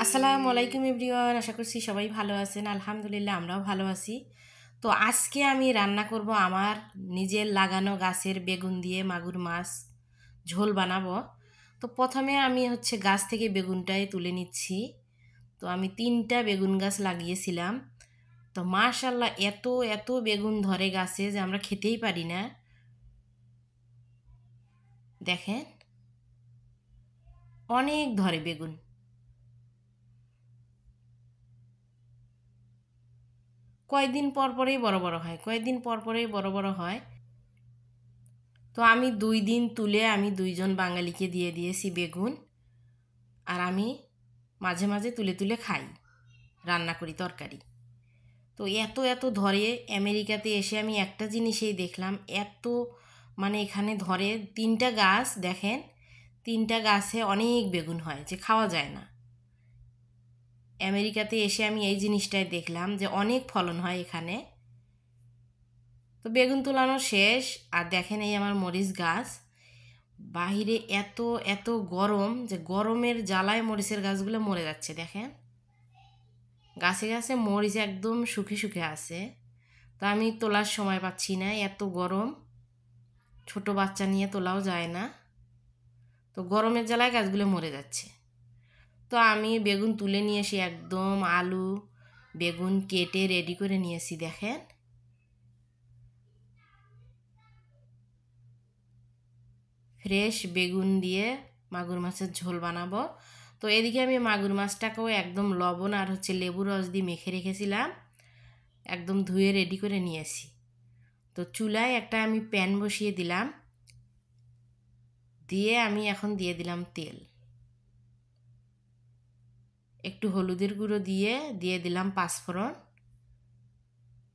আসসালামু আলাইকুম এভরিওয়ান, আশা করছি সবাই ভালো আছেন। আলহামদুলিল্লাহ আমরাও ভালো আছি। তো আজকে আমি রান্না করব আমার নিজের লাগানো গাছের বেগুন দিয়ে মাগুর মাছ ঝোল বানাবো। তো প্রথমে আমি গাছ থেকে বেগুনটাই তুলে নিচ্ছি। তো আমি 3টা বেগুন গাছ লাগিয়েছিলাম। তো মাশাল্লাহ এত এত বেগুন ধরে গাছে যে আমরা খেতেই পারি না। দেখেন অনেক ধরে বেগুন। কয়েকদিন পর পরেই বড় বড় হয়, কয়েকদিন পর পরেই বড় বড় হয়। তো আমি 2 দিন তুলে আমি 2জন বাঙালিকে দিয়ে দিয়েছি বেগুন। আর আমি মাঝে মাঝে তুলে তুলে খাই, রান্না করি তরকারি। তো এত এত ধরে, আমেরিকাতে এসে আমি একটা জিনিসেই দেখলাম, এত মানে এখানে ধরে 3টা গাছ, দেখেন 3টা গাছে অনেক বেগুন হয় যে খাওয়া যায় না। আমেরিকাতে এসে আমি এই জিনিসটাই দেখলাম যে অনেক ফলন হয় এখানে। তো বেগুন তোলানো শেষ। আর দেখেন এই আমার মরিচ গাছ, বাহিরে এত এত গরম যে গরমের জ্বালায় মরিচের গাছগুলো মরে যাচ্ছে। দেখেন গাছে গাছে মরিচ একদম শুকে শুকে আছে। তো আমি তোলার সময় পাচ্ছি না, এত গরম, ছোট বাচ্চা নিয়ে তোলাও যায় না। তো গরমের জ্বালায় গাছগুলো মরে যাচ্ছে। তো আমি বেগুন তুলে নিয়ে এসে একদম আলু বেগুন কেটে রেডি করে নিয়েছি। দেখেন ফ্রেশ বেগুন দিয়ে মাগুর মাছের ঝোল বানাবো। তো এদিকে আমি মাগুর মাছটাকেও একদম লবণ আর লেবু রস দিয়ে মেখে রেখেছিলাম, একদম ধুয়ে রেডি করে নিয়েছি। তো চুলায় একটা আমি প্যান বসিয়ে দিলাম, দিয়ে আমি এখন দিয়ে দিলাম তেল, একটু হলুদের গুঁড়ো দিয়ে দিয়ে দিলাম পাঁচফোড়ন,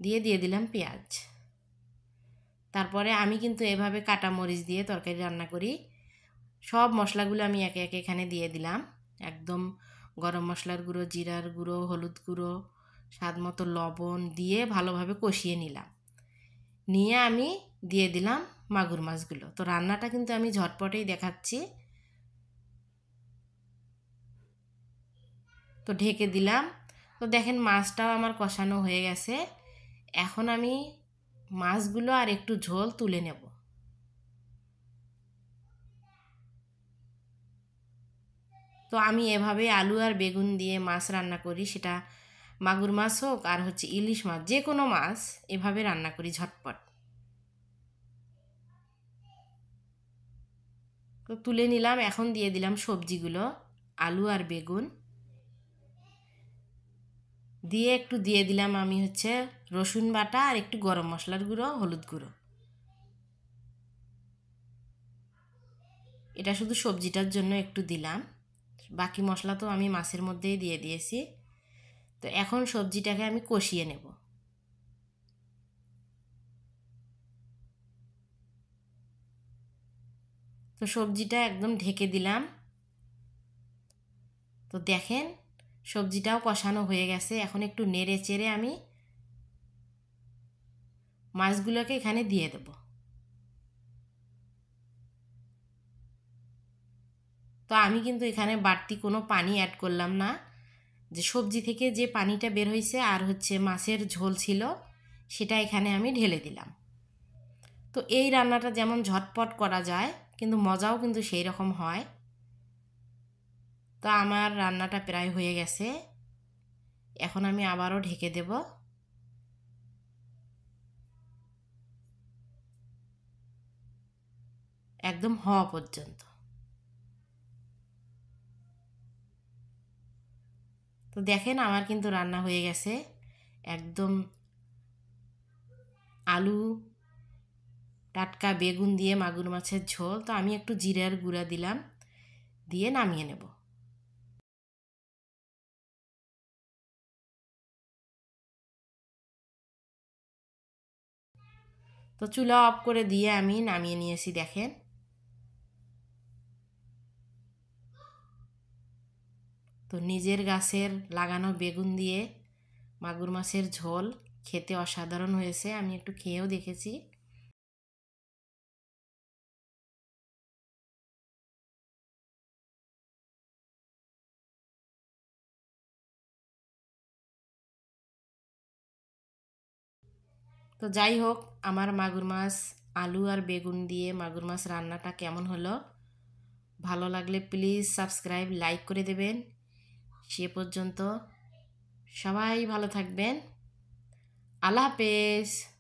দিয়ে দিয়ে দিলাম পেঁয়াজ। তারপরে আমি কিন্তু এভাবে কাটা মরিচ দিয়ে তরকারি রান্না করি। সব মশলাগুলো আমি একে একে এখানে দিয়ে দিলাম, একদম গরম মশলার গুঁড়ো, জিরার গুঁড়ো, হলুদ গুঁড়ো, স্বাদ মতো লবণ দিয়ে ভালোভাবে কষিয়ে নিলাম। নিয়ে আমি দিয়ে দিলাম মাগুর মাছগুলো। তো রান্নাটা কিন্তু আমি ঝটপটেই দেখাচ্ছি। তো ঢেকে দিলাম। তো দেখেন মাছটাও আমার কষানো হয়ে গেছে। এখন আমি মাছগুলো আর একটু ঝোল তুলে নেব। তো আমি এভাবে আলু আর বেগুন দিয়ে মাছ রান্না করি, সেটা মাগুর মাছ হোক আর ইলিশ মাছ, যে কোনো মাছ এভাবে রান্না করি ঝটপট। তো তুলে নিলাম, এখন দিয়ে দিলাম সবজিগুলো, আলু আর বেগুন দিয়ে একটু দিয়ে দিলাম আমি রসুন বাটা আর একটু গরম মশলার গুঁড়ো, হলুদ গুঁড়ো। এটা শুধু সবজিটার জন্য একটু দিলাম, বাকি মশলা তো আমি মাছের মধ্যেই দিয়ে দিয়েছি। তো এখন সবজিটাকে আমি কষিয়ে নেব। তো সবজিটা একদম ঢেকে দিলাম। তো দেখেন সবজিটাও কষানো হয়ে গেছে। এখন একটু নেড়ে চেড়ে আমি মাছগুলোকে এখানে দিয়ে দেব। তো আমি কিন্তু এখানে বাড়তি কোনো পানি অ্যাড করলাম না, যে সবজি থেকে যে পানিটা বের হয়েছে আর মাছের ঝোল ছিল, সেটা এখানে আমি ঢেলে দিলাম। তো এই রান্নাটা যেমন ঝটপট করা যায়, কিন্তু মজাও কিন্তু সেই রকম হয়। তো আমার রান্নাটা প্রায় হয়ে গেছে, এখন আমি আবারও ঢেকে দেব একদম হওয়া পর্যন্ত। তো দেখেন আমার কিন্তু রান্না হয়ে গেছে একদম, আলু টাটকা বেগুন দিয়ে মাগুর মাছের ঝোল। তো আমি একটু জিরার গুঁড়া দিলাম, দিয়ে নামিয়ে নেব। তো চুলা অফ করে দিয়ে আমি নামিয়ে নিয়েছি। দেখেন তো নিজের গাছের লাগানো বেগুন দিয়ে মাগুর মাছের ঝোল খেতে অসাধারণ হয়েছে, আমি একটু খেয়েও দেখেছি। তো যাই হোক, আমার মাগুর মাছ আলু আর বেগুন দিয়ে মাগুর মাছ রান্নাটা কেমন হলো, ভালো লাগলে প্লিজ সাবস্ক্রাইব লাইক করে দেবেন। সে পর্যন্ত সবাই ভালো থাকবেন। আল্লাহ হাফেজ।